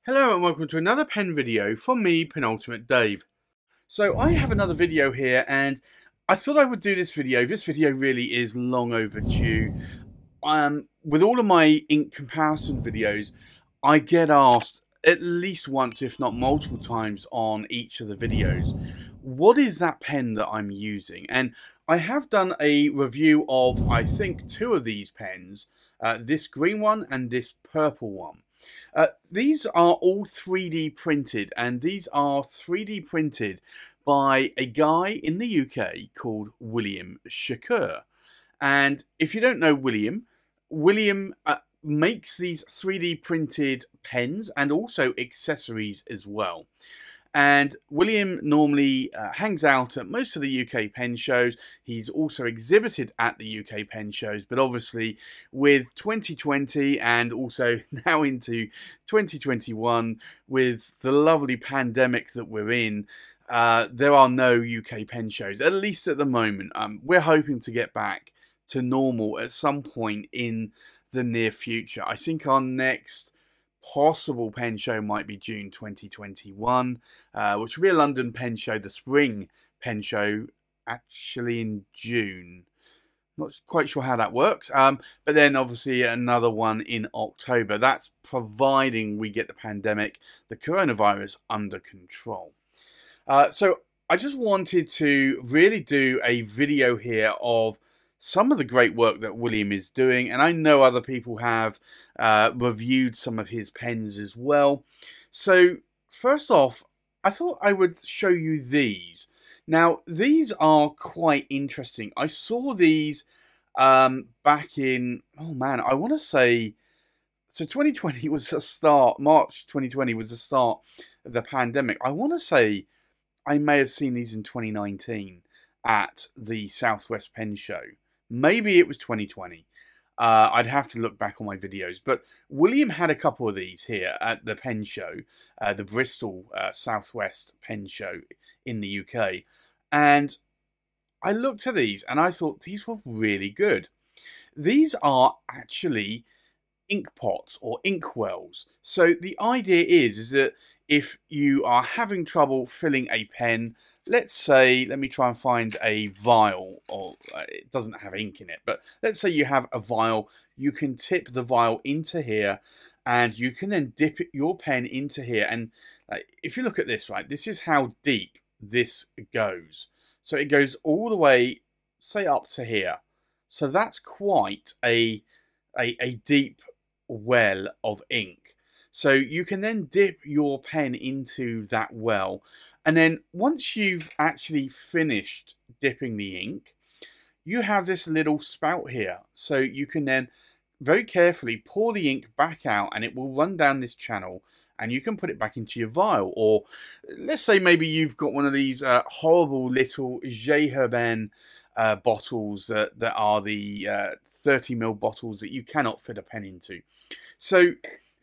Hello and welcome to another pen video from me, Penultimate Dave. So I have another video here and I thought I would do this video. This video really is long overdue. With all of my ink comparison videos, I get asked at least once, if not multiple times on each of the videos, what is that pen that I'm using? And I have done a review of, I think, two of these pens, this green one and this purple one. These are all 3D printed, and these are 3D printed by a guy in the UK called William Shakour. And if you don't know William makes these 3D printed pens and also accessories as well. And William normally hangs out at most of the UK pen shows. He's also exhibited at the UK pen shows, but obviously with 2020 and also now into 2021 with the lovely pandemic that we're in, there are no UK pen shows, at least at the moment. We're hoping to get back to normal at some point in the near future. I think our next possible pen show might be June 2021, which will be a London pen show, the spring pen show, actually in June. Not quite sure how that works, but then obviously another one in October. That's providing we get the pandemic, the coronavirus, under control. So I just wanted to really do a video here of some of the great work that William is doing, and I know other people have reviewed some of his pens as well. So first off, I thought I would show you these. Now these are quite interesting. I saw these back in, oh man, I want to say, so 2020 was the start, March 2020 was the start of the pandemic. I want to say I may have seen these in 2019 at the Southwest Pen Show. Maybe it was 2020. I'd have to look back on my videos. But William had a couple of these here at the pen show, the Bristol Southwest Pen Show in the UK. And I looked at these and I thought these were really good. These are actually ink pots or inkwells. So the idea is that if you are having trouble filling a pen, let's say, let me try and find a vial, or it doesn't have ink in it, but let's say you have a vial, you can tip the vial into here and you can then dip your pen into here. And if you look at this, right, this is how deep this goes. So it goes all the way, say, up to here. So that's quite a deep well of ink. So you can then dip your pen into that well. And then once you've actually finished dipping the ink, you have this little spout here. So you can then very carefully pour the ink back out and it will run down this channel and you can put it back into your vial. Or let's say maybe you've got one of these horrible little J. Herbin bottles that are the 30ml bottles that you cannot fit a pen into. So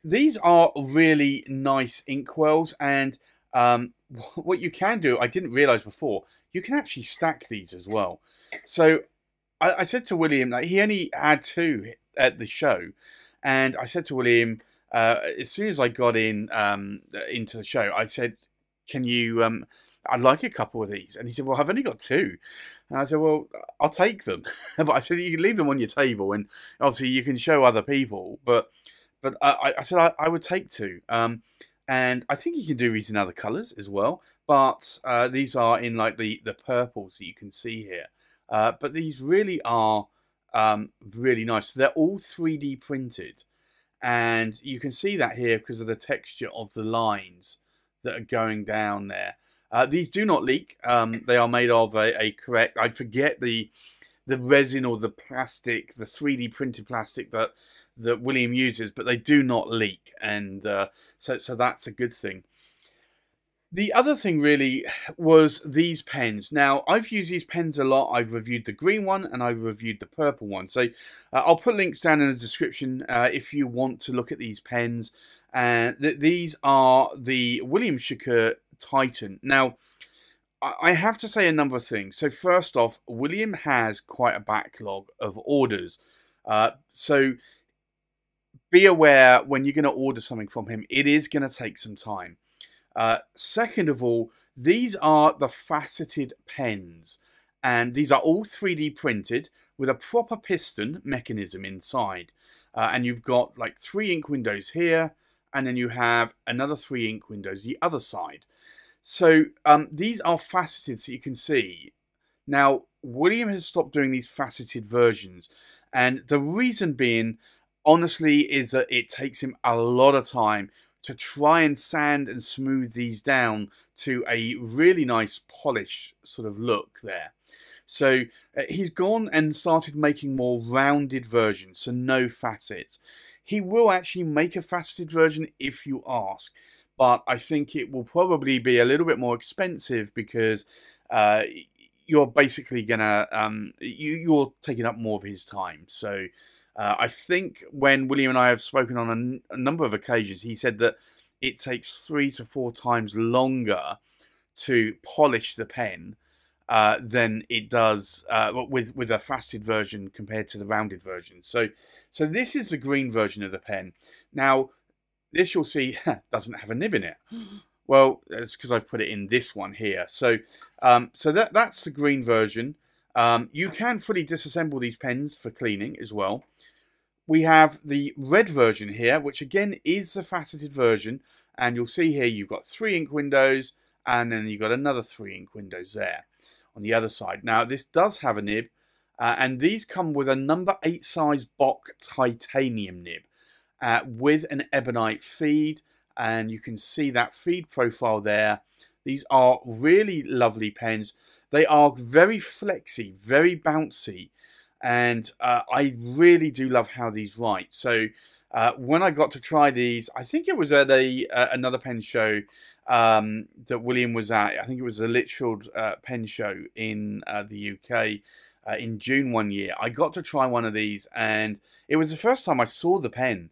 these are really nice inkwells, and what you can do, I didn't realize before, you can actually stack these as well. So I said to William, like, he only had two at the show, and I said to William, as soon as I got in into the show, I said, can you, I'd like a couple of these. And he said, well, I've only got two. And I said, well, I'll take them. But I said, you can leave them on your table, and obviously you can show other people, but I said I would take two. And I think you can do these in other colours as well. But these are in like the purples that you can see here. But these really are really nice. They're all 3D printed. And you can see that here because of the texture of the lines that are going down there. These do not leak. They are made of a correct, I forget the resin or the plastic, the 3D printed plastic that William uses, but they do not leak, and so that's a good thing. The other thing really was these pens. Now, I've used these pens a lot. I've reviewed the green one and I've reviewed the purple one. So I'll put links down in the description if you want to look at these pens. These are the William Shakour Titan. Now, I have to say a number of things. So first off, William has quite a backlog of orders. So be aware when you're going to order something from him, it is going to take some time. Second of all, these are the faceted pens, and these are all 3D printed with a proper piston mechanism inside. And you've got like 3 ink windows here, and then you have another 3 ink windows the other side. So these are faceted, so you can see. Now, William has stopped doing these faceted versions, and the reason being, honestly, is that it takes him a lot of time to try and sand and smooth these down to a really nice polished sort of look there. So he's gone and started making more rounded versions, so no facets. He will actually make a faceted version if you ask, but I think it will probably be a little bit more expensive because you're basically gonna you're taking up more of his time. So I think when William and I have spoken on a number of occasions, he said that it takes 3 to 4 times longer to polish the pen than it does with a faceted version compared to the rounded version. So this is the green version of the pen. Now, this you'll see doesn't have a nib in it. Well, it's because I've put it in this one here. So that's the green version. You can fully disassemble these pens for cleaning as well. We have the red version here, which again is the faceted version. And you'll see here you've got 3 ink windows, and then you've got another 3 ink windows there on the other side. Now, this does have a nib, and these come with a number 8 size Bock titanium nib with an ebonite feed, and you can see that feed profile there. These are really lovely pens. They are very flexy, very bouncy, and I really do love how these write. So when I got to try these, I think it was at another pen show that William was at. I think it was the Litchfield pen show in the UK in June one year. I got to try one of these, and it was the first time I saw the pen,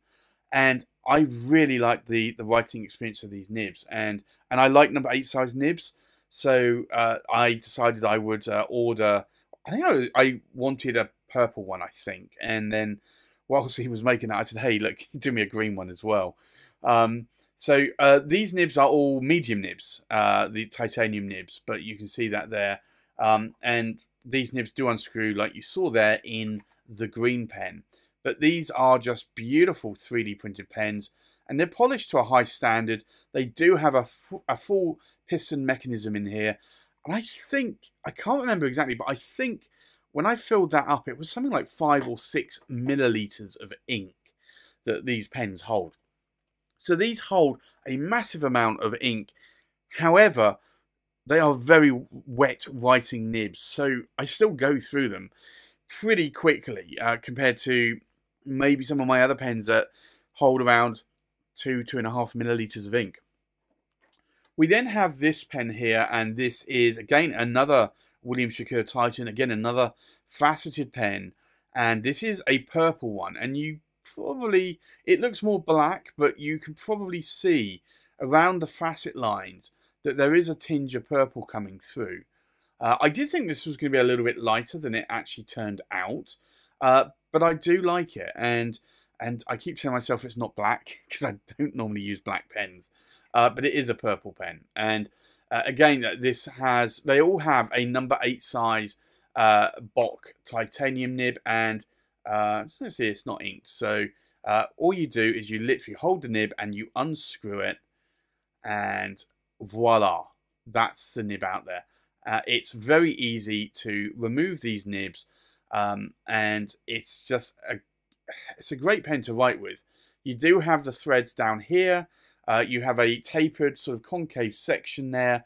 and I really liked the writing experience of these nibs, and I like number 8 size nibs. So I decided I would order. I think I wanted a purple one, I think, and then whilst he was making that, I said, "Hey, look, do me a green one as well." So these nibs are all medium nibs, the titanium nibs, but you can see that there. And these nibs do unscrew like you saw there in the green pen. But these are just beautiful 3D printed pens, and they're polished to a high standard. They do have a full piston mechanism in here. And I think, I can't remember exactly, but I think when I filled that up, it was something like 5 or 6 milliliters of ink that these pens hold. So these hold a massive amount of ink. However, they are very wet writing nibs, so I still go through them pretty quickly compared to maybe some of my other pens that hold around 2.5 milliliters of ink. We then have this pen here, and this is again another William Shakour Titan, again another faceted pen, and this is a purple one, and you probably, it looks more black, but you can probably see around the facet lines that there is a tinge of purple coming through. I did think this was going to be a little bit lighter than it actually turned out, but I do like it, and I keep telling myself it's not black because I don't normally use black pens, but it is a purple pen. And again, they all have a number 8 size Bock titanium nib, and let's see, it's not inked. So all you do is you literally hold the nib and you unscrew it, and voila, that's the nib out there. It's very easy to remove these nibs, and it's just it's a great pen to write with. You do have the threads down here. You have a tapered sort of concave section there.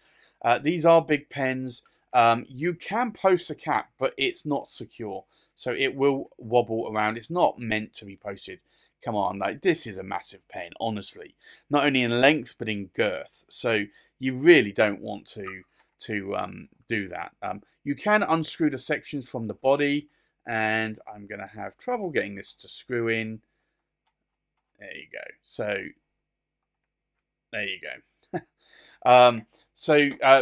These are big pens. You can post a cap, but it's not secure, so it will wobble around. It's not meant to be posted. Come on, like, this is a massive pen, honestly. Not only in length, but in girth. So you really don't want to do that. You can unscrew the sections from the body, and I'm going to have trouble getting this to screw in. There you go. So there you go.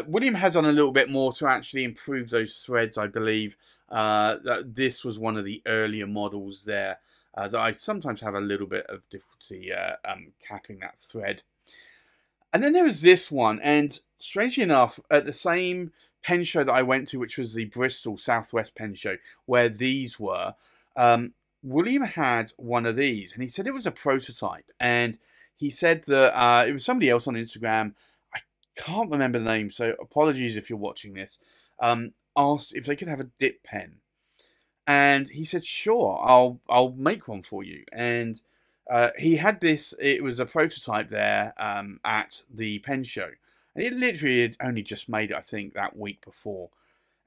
William has done a little bit more to actually improve those threads, I believe. This was one of the earlier models there. that I sometimes have a little bit of difficulty capping that thread. And then there was this one, and strangely enough, at the same pen show that I went to, which was the Bristol Southwest Pen Show, where these were, William had one of these, and he said it was a prototype, and he said that it was somebody else on Instagram, I can't remember the name, so apologies if you're watching this, asked if they could have a dip pen. And he said, sure, I'll make one for you. And he had this, it was a prototype there at the pen show. And it literally had only just made it, I think, that week before.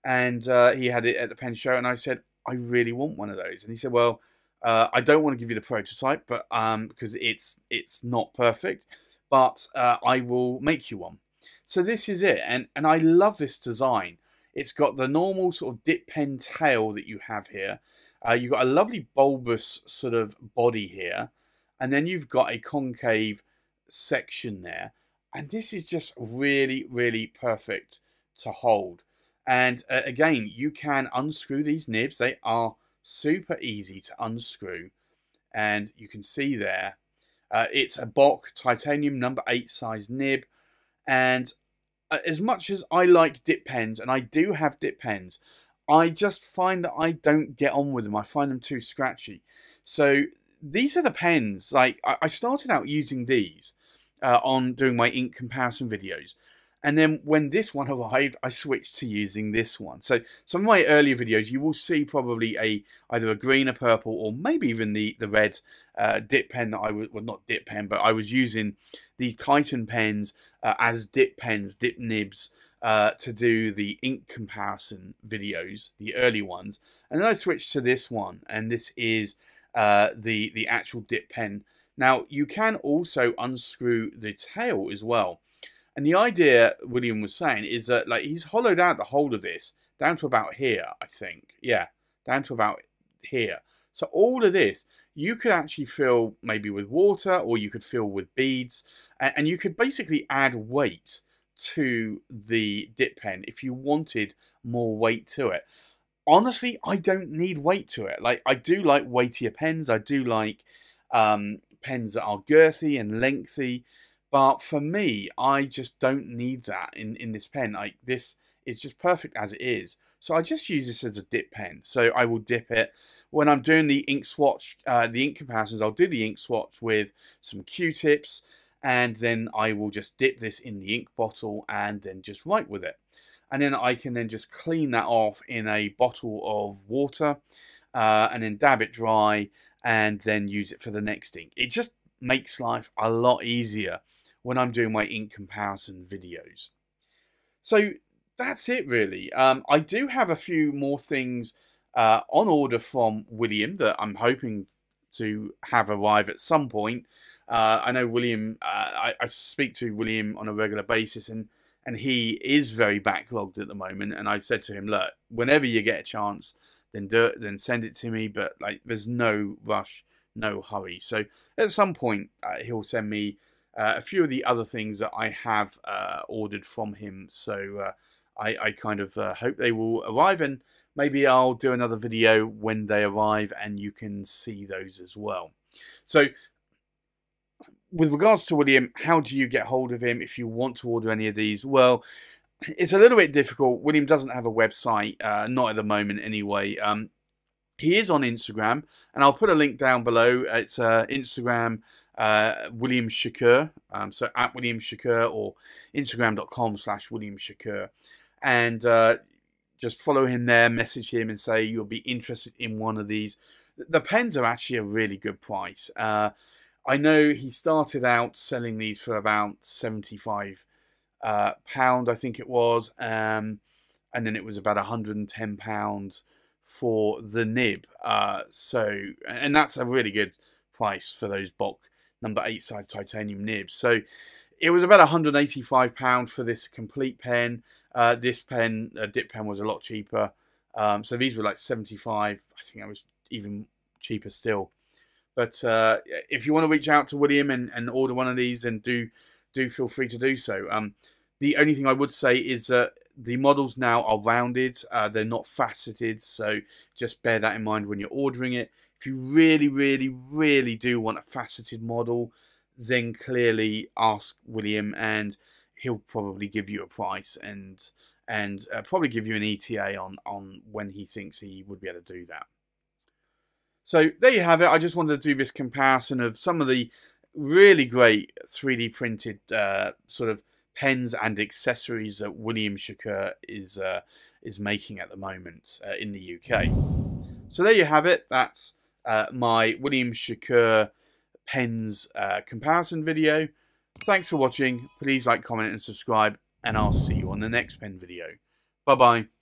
And he had it at the pen show, and I said, I really want one of those. And he said, well, I don't want to give you the prototype, but because it's not perfect, but I will make you one. So this is it, and I love this design. It's got the normal sort of dip pen tail that you have here. You've got a lovely bulbous sort of body here. And then you've got a concave section there. And this is just really, really perfect to hold. And again, you can unscrew these nibs. They are super easy to unscrew. And you can see there, it's a Bock titanium number 8 size nib. And as much as I like dip pens, and I do have dip pens, I just find that I don't get on with them. I find them too scratchy. So these are the pens. Like, I started out using these on doing my ink comparison videos. And then when this one arrived, I switched to using this one. So some of my earlier videos, you will see probably either a green, a purple, or maybe even the red dip pen that I was, well, not dip pen, but I was using these Titan pens as dip pens, dip nibs, to do the ink comparison videos, the early ones. And then I switched to this one, and this is the actual dip pen. Now, you can also unscrew the tail as well. And the idea William was saying is that, like, he's hollowed out the whole of this down to about here, I think. Yeah, down to about here. So all of this, you could actually fill maybe with water, or you could fill with beads. And you could basically add weight to the dip pen if you wanted more weight to it. Honestly, I don't need weight to it. Like, I do like weightier pens. I do like pens that are girthy and lengthy. But for me, I just don't need that in this pen. Like, this is just perfect as it is. So I just use this as a dip pen. So I will dip it. When I'm doing the ink swatch, the ink comparisons, I'll do the ink swatch with some Q-tips. And then I will just dip this in the ink bottle and then just write with it. And then I can then just clean that off in a bottle of water. And then dab it dry and then use it for the next ink. It just makes life a lot easier when I'm doing my ink comparison videos. So that's it really. I do have a few more things on order from William that I'm hoping to have arrive at some point. I know William, I speak to William on a regular basis, and he is very backlogged at the moment. And I've said to him, look, whenever you get a chance, then do it, then send it to me. But like, there's no rush, no hurry. So at some point, he'll send me a few of the other things that I have ordered from him. So I kind of hope they will arrive, and maybe I'll do another video when they arrive and you can see those as well. So with regards to William, how do you get hold of him if you want to order any of these? Well, it's a little bit difficult. William doesn't have a website, not at the moment anyway. He is on Instagram, and I'll put a link down below. It's Instagram, William Shakour, so at William Shakour, or Instagram.com/William Shakour, and just follow him there, message him and say you'll be interested in one of these. The pens are actually a really good price. I know he started out selling these for about £75, I think it was, and then it was about £110 for the nib. And that's a really good price for those Bock number 8 size titanium nibs. So it was about £185 for this complete pen. This pen, dip pen, was a lot cheaper. So these were like 75. I think that was even cheaper still. But if you want to reach out to William and order one of these, then do feel free to do so. The only thing I would say is that the models now are rounded. They're not faceted, so just bear that in mind when you're ordering it. If you really, really, really do want a faceted model, then clearly ask William, and he'll probably give you a price and probably give you an ETA on when he thinks he would be able to do that. So there you have it. I just wanted to do this comparison of some of the really great 3D printed sort of pens and accessories that William Shakour is making at the moment in the UK. So there you have it. That's my William Shakour pens comparison video. Thanks for watching. Please like, comment and subscribe, and I'll see you on the next pen video. Bye bye.